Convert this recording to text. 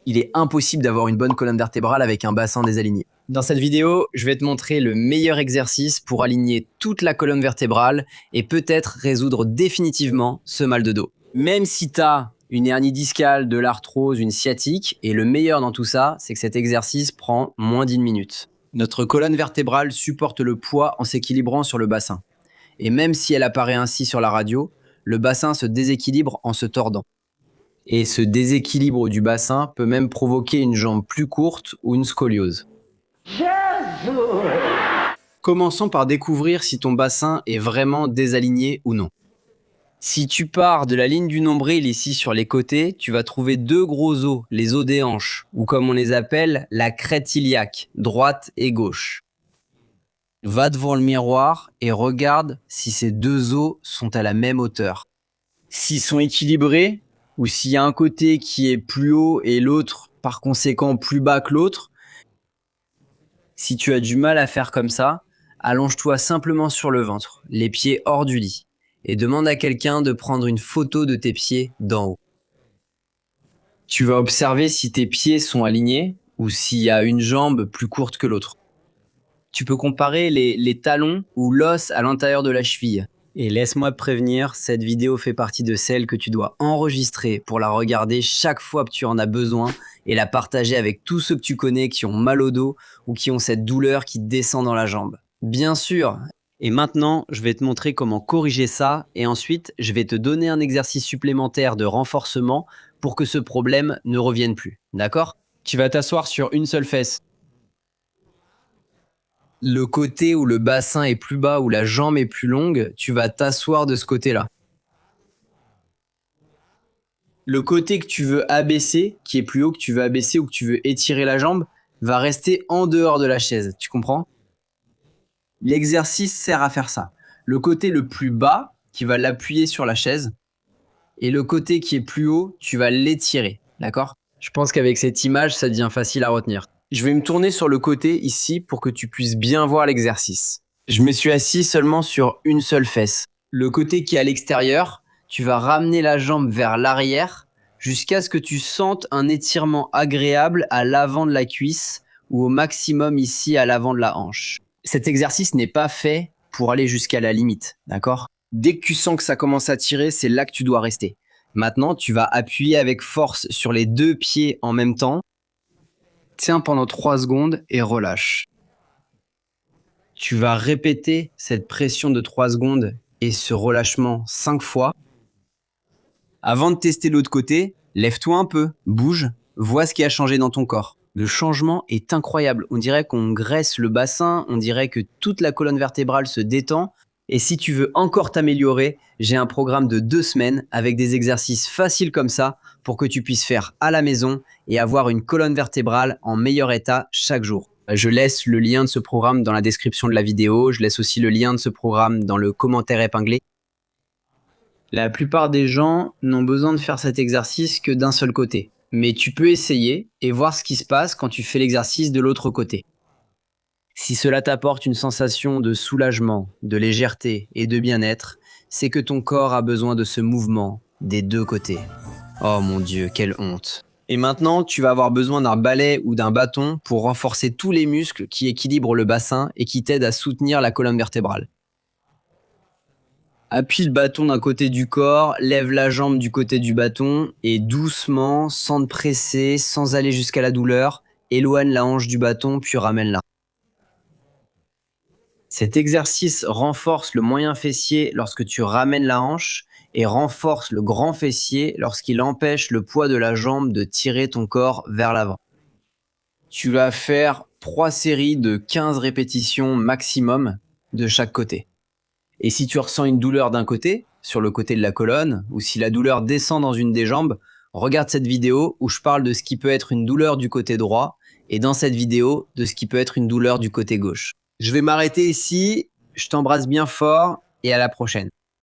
Il est impossible d'avoir une bonne colonne vertébrale avec un bassin désaligné. Dans cette vidéo, je vais te montrer le meilleur exercice pour aligner toute la colonne vertébrale et peut-être résoudre définitivement ce mal de dos. Même si tu as une hernie discale, de l'arthrose, une sciatique, et le meilleur dans tout ça, c'est que cet exercice prend moins d'1 minute. Notre colonne vertébrale supporte le poids en s'équilibrant sur le bassin. Et même si elle apparaît ainsi sur la radio, le bassin se déséquilibre en se tordant. Et ce déséquilibre du bassin peut même provoquer une jambe plus courte ou une scoliose. Commençons par découvrir si ton bassin est vraiment désaligné ou non. Si tu pars de la ligne du nombril ici sur les côtés, tu vas trouver deux gros os, les os des hanches, ou comme on les appelle, la crête iliaque, droite et gauche. Va devant le miroir et regarde si ces deux os sont à la même hauteur. S'ils sont équilibrés, ou s'il y a un côté qui est plus haut et l'autre par conséquent plus bas que l'autre, si tu as du mal à faire comme ça, allonge-toi simplement sur le ventre, les pieds hors du lit, et demande à quelqu'un de prendre une photo de tes pieds d'en haut. Tu vas observer si tes pieds sont alignés ou s'il y a une jambe plus courte que l'autre. Tu peux comparer les talons ou l'os à l'intérieur de la cheville. Et laisse-moi te prévenir, cette vidéo fait partie de celles que tu dois enregistrer pour la regarder chaque fois que tu en as besoin et la partager avec tous ceux que tu connais qui ont mal au dos ou qui ont cette douleur qui descend dans la jambe. Bien sûr. Et maintenant, je vais te montrer comment corriger ça et ensuite, je vais te donner un exercice supplémentaire de renforcement pour que ce problème ne revienne plus. D'accord? Tu vas t'asseoir sur une seule fesse. Le côté où le bassin est plus bas, où la jambe est plus longue, tu vas t'asseoir de ce côté-là. Le côté que tu veux abaisser, qui est plus haut, que tu veux abaisser ou que tu veux étirer la jambe, va rester en dehors de la chaise. Tu comprends? L'exercice sert à faire ça. Le côté le plus bas, qui va l'appuyer sur la chaise, et le côté qui est plus haut, tu vas l'étirer. D'accord? Je pense qu'avec cette image, ça devient facile à retenir. Je vais me tourner sur le côté ici pour que tu puisses bien voir l'exercice. Je me suis assis seulement sur une seule fesse. Le côté qui est à l'extérieur, tu vas ramener la jambe vers l'arrière jusqu'à ce que tu sentes un étirement agréable à l'avant de la cuisse ou au maximum ici à l'avant de la hanche. Cet exercice n'est pas fait pour aller jusqu'à la limite, d'accord? Dès que tu sens que ça commence à tirer, c'est là que tu dois rester. Maintenant, tu vas appuyer avec force sur les deux pieds en même temps. Tiens pendant 3 secondes et relâche. Tu vas répéter cette pression de 3 secondes et ce relâchement 5 fois. Avant de tester l'autre côté, lève-toi un peu, bouge, vois ce qui a changé dans ton corps. Le changement est incroyable. On dirait qu'on graisse le bassin, on dirait que toute la colonne vertébrale se détend. Et si tu veux encore t'améliorer, j'ai un programme de 2 semaines avec des exercices faciles comme ça pour que tu puisses faire à la maison et avoir une colonne vertébrale en meilleur état chaque jour. Je laisse le lien de ce programme dans la description de la vidéo. Je laisse aussi le lien de ce programme dans le commentaire épinglé. La plupart des gens n'ont besoin de faire cet exercice que d'un seul côté. Mais tu peux essayer et voir ce qui se passe quand tu fais l'exercice de l'autre côté. Si cela t'apporte une sensation de soulagement, de légèreté et de bien-être, c'est que ton corps a besoin de ce mouvement des deux côtés. Oh mon Dieu, quelle honte! Et maintenant, tu vas avoir besoin d'un balai ou d'un bâton pour renforcer tous les muscles qui équilibrent le bassin et qui t'aident à soutenir la colonne vertébrale. Appuie le bâton d'un côté du corps, lève la jambe du côté du bâton et doucement, sans te presser, sans aller jusqu'à la douleur, éloigne la hanche du bâton puis ramène-la. Cet exercice renforce le moyen fessier lorsque tu ramènes la hanche et renforce le grand fessier lorsqu'il empêche le poids de la jambe de tirer ton corps vers l'avant. Tu vas faire 3 séries de 15 répétitions maximum de chaque côté. Et si tu ressens une douleur d'un côté, sur le côté de la colonne, ou si la douleur descend dans une des jambes, regarde cette vidéo où je parle de ce qui peut être une douleur du côté droit et dans cette vidéo de ce qui peut être une douleur du côté gauche. Je vais m'arrêter ici, je t'embrasse bien fort et à la prochaine.